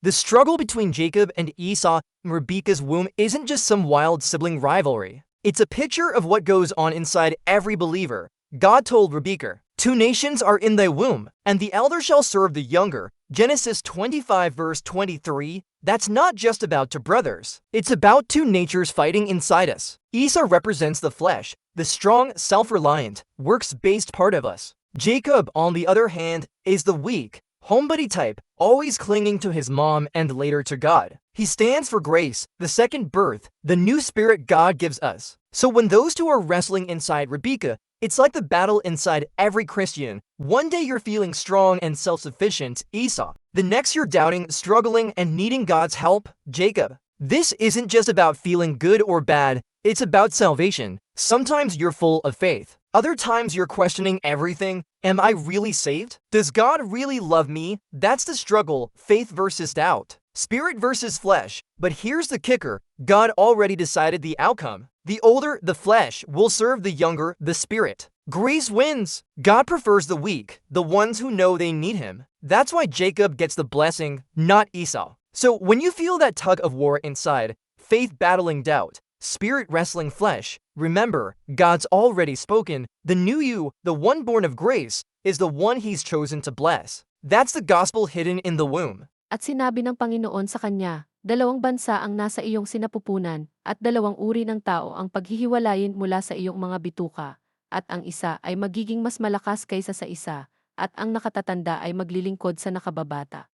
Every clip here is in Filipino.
The struggle between Jacob and Esau in Rebekah's womb isn't just some wild sibling rivalry. It's a picture of what goes on inside every believer. God told Rebekah, "Two nations are in thy womb, and the elder shall serve the younger." Genesis 25 verse 23. That's not just about two brothers. It's about two natures fighting inside us. Esau represents the flesh, the strong, self-reliant, works-based part of us. Jacob, on the other hand, is the weak, homebody type, always clinging to his mom and later to God. He stands for grace, the second birth, the new spirit God gives us. So when those two are wrestling inside Rebekah, it's like the battle inside every Christian. One day you're feeling strong and self-sufficient, Esau. The next you're doubting, struggling, and needing God's help, Jacob. This isn't just about feeling good or bad, it's about salvation. Sometimes you're full of faith. Other times you're questioning everything. Am I really saved? Does God really love me? That's the struggle, faith versus doubt. Spirit versus flesh. But here's the kicker, God already decided the outcome. The older, the flesh, will serve the younger, the spirit. Grace wins. God prefers the weak, the ones who know they need him. That's why Jacob gets the blessing, not Esau. So when you feel that tug of war inside, faith battling doubt, spirit wrestling flesh, remember, God's already spoken. The new you, the one born of grace, is the one he's chosen to bless. That's the gospel hidden in the womb. At sinabi ng Panginoon sa kanya, "Dalawang bansa ang nasa iyong sinapupunan, at dalawang uri ng tao ang paghihiwalayin mula sa iyong mga bituka, at ang isa ay magiging mas malakas kaysa sa isa, at ang nakatatanda ay maglilingkod sa nakababata."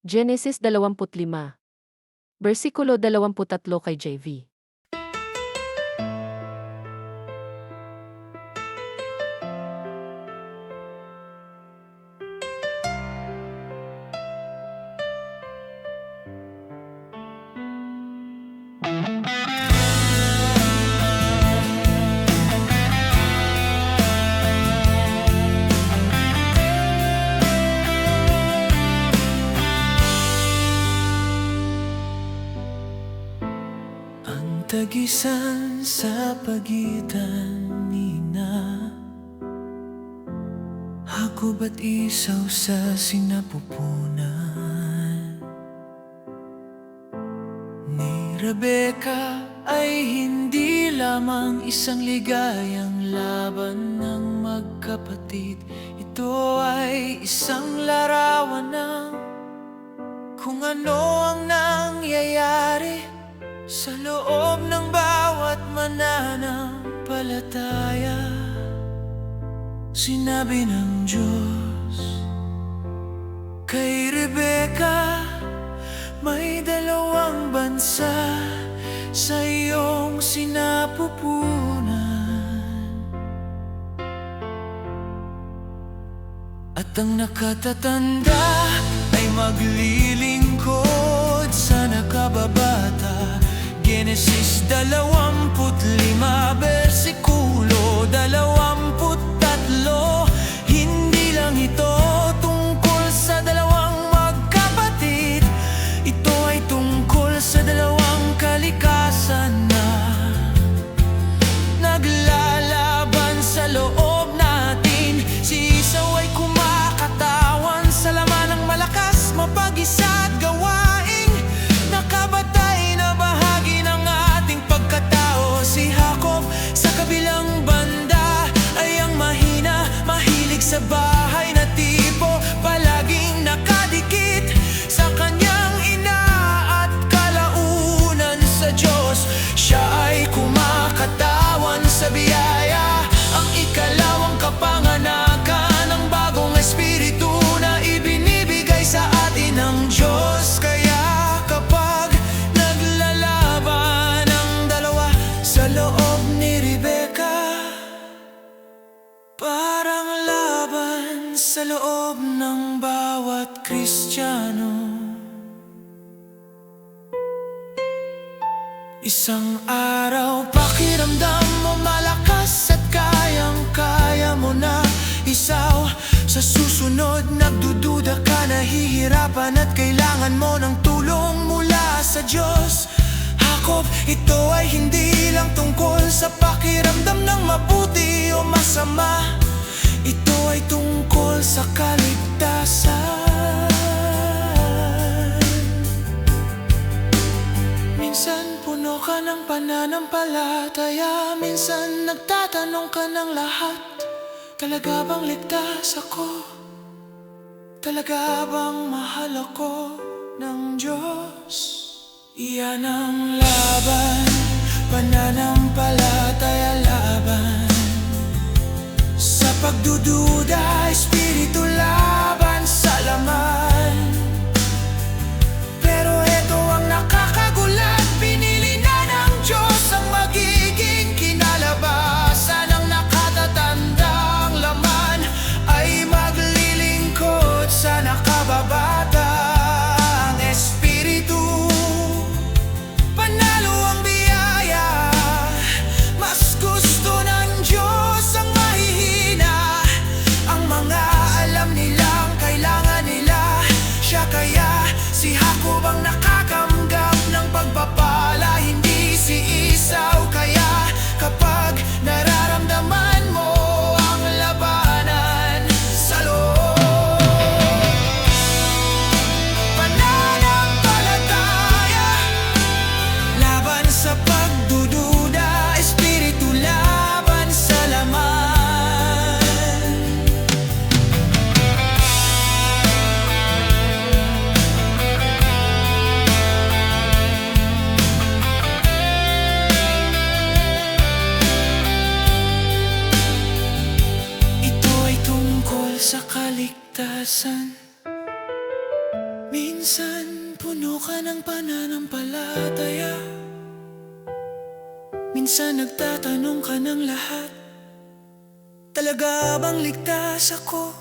Genesis 25. Versikulo 23 kay JV. Tagisan sa pagitan ni na Jacob at Esau sa sinapupunan ni Rebecca ay hindi lamang isang ligayang laban ng magkapatid. Ito ay isang larawan ng kung ano ang nangyayari sa loob ng bawat mananampalataya. Sinabi ng Diyos kay Rebecca, may dalawang bansa sa iyong sinapupunan, at ang nakatatanda ay maglilingkod sa nakababata. Genesis 25, versikulo 23. Hindi lang ito tungkol sa dalawang magkapatid, ito ay tungkol sa dalawang kalikasan na naglalaban sa loob natin. Si Esau ay kumakatawan sa laman ng malakas, mapag-isa at gawaing nakabatay na bahagi ng ating pagkatao. Si Jacob sa kabilang banda ay ang mahina, mahilig sa bahay na tipo, palaging nakadikit sa kanyang ina at kalaunan sa Diyos. Siya ay kumakatawan sa biyaya, ang ikalawang kapanganakan ng bagong espiritu na ibinibigay sa atin ng Diyos. Kaya kapag naglalaban ang dalawa sa loob ni Rebecca, parang laban sa loob ng bawat Kristiyano. Isang araw pakiramdam mo malakas at kayang-kaya mo na, Esau. Sa susunod nagdududa ka, nahihirapan at kailangan mo ng tulong mula sa Diyos. Jacob, ito ay hindi lang tungkol sa pakiramdam ng mabuti o masama, ito ay tungkol sa kaligtasan. pananampalataya, minsan nagtatanong ka ng lahat, talaga bang ligtas ako? Talaga bang mahal ako ng Diyos? Iyan ang laban, pananampalataya laban. Sa pagdududa, espiritu laban sa laman. Pero ito ang nakakagulat, pinili na ng Diyos ang magiging kinalabasan. Ang nakatatandang laman ay maglilingkod sa nakababatang espiritu. Panalo ang biyaya, mas gusto ng Diyos ang mahihina. Ang mga alam nilang kailangan nila siya, kaya si Jacob ang nakakamgam ng pagpapala, hindi si Esau. Kaya kapag nararamdaman mo ang labanan sa loob, pananampalataya laban sa pagdududa, espiritu laban sa laman. Ito ay tungkol sa kaligtasan. Minsan puno ka ng pananampalataya, minsan nagtatanong ka ng lahat, talaga bang ligtas ako?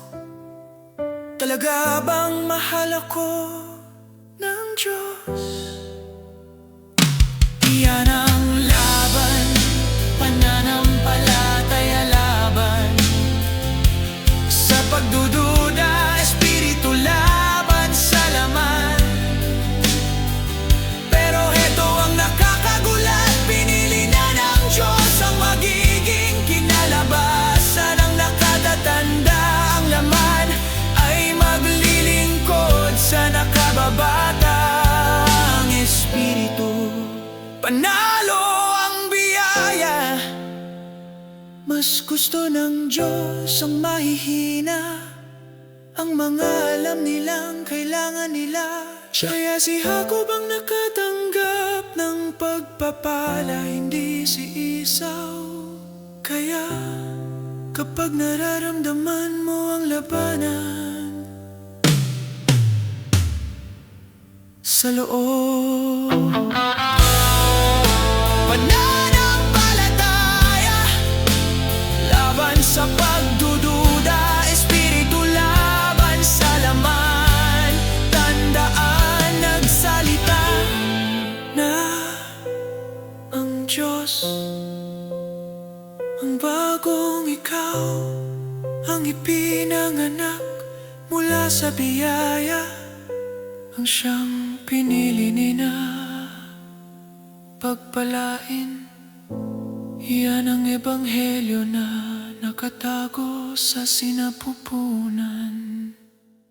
Talaga bang mahal ako ng Diyos? Iyan ang laban, pananampalataya laban. Sa pagdududa, espiritu laban sa laman. Pero ito ang nakakagulat, pinili na ng Diyos ang magiging kinalabasan. Ang nakatatanda ang laman ay maglilingkod sa nakababatang espiritu. Panalo ang biyaya, mas gusto ng Diyos ang mahihina. Ang mga alam nilang kailangan nila siya, kaya si Jacob ang nakatanggap ng pagpapala, hindi si Esau. Kaya kapag nararamdaman mo ang labanan sa loob, pananampalataya laban sa pagdududa, espiritu laban sa laman. Tandaan, nagsalita na ang Diyos, ang bagong ikaw, ang ipinanganak mula sa biyaya, ang siyang pinili nina pagpalain. Iyan ang ebanghelyo na nakatago sa sinapupunan.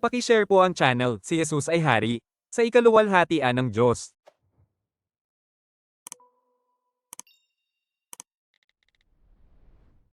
Paki-share po ang channel, Si Jesus ay Hari, sa ikaluwalhatian ng Diyos.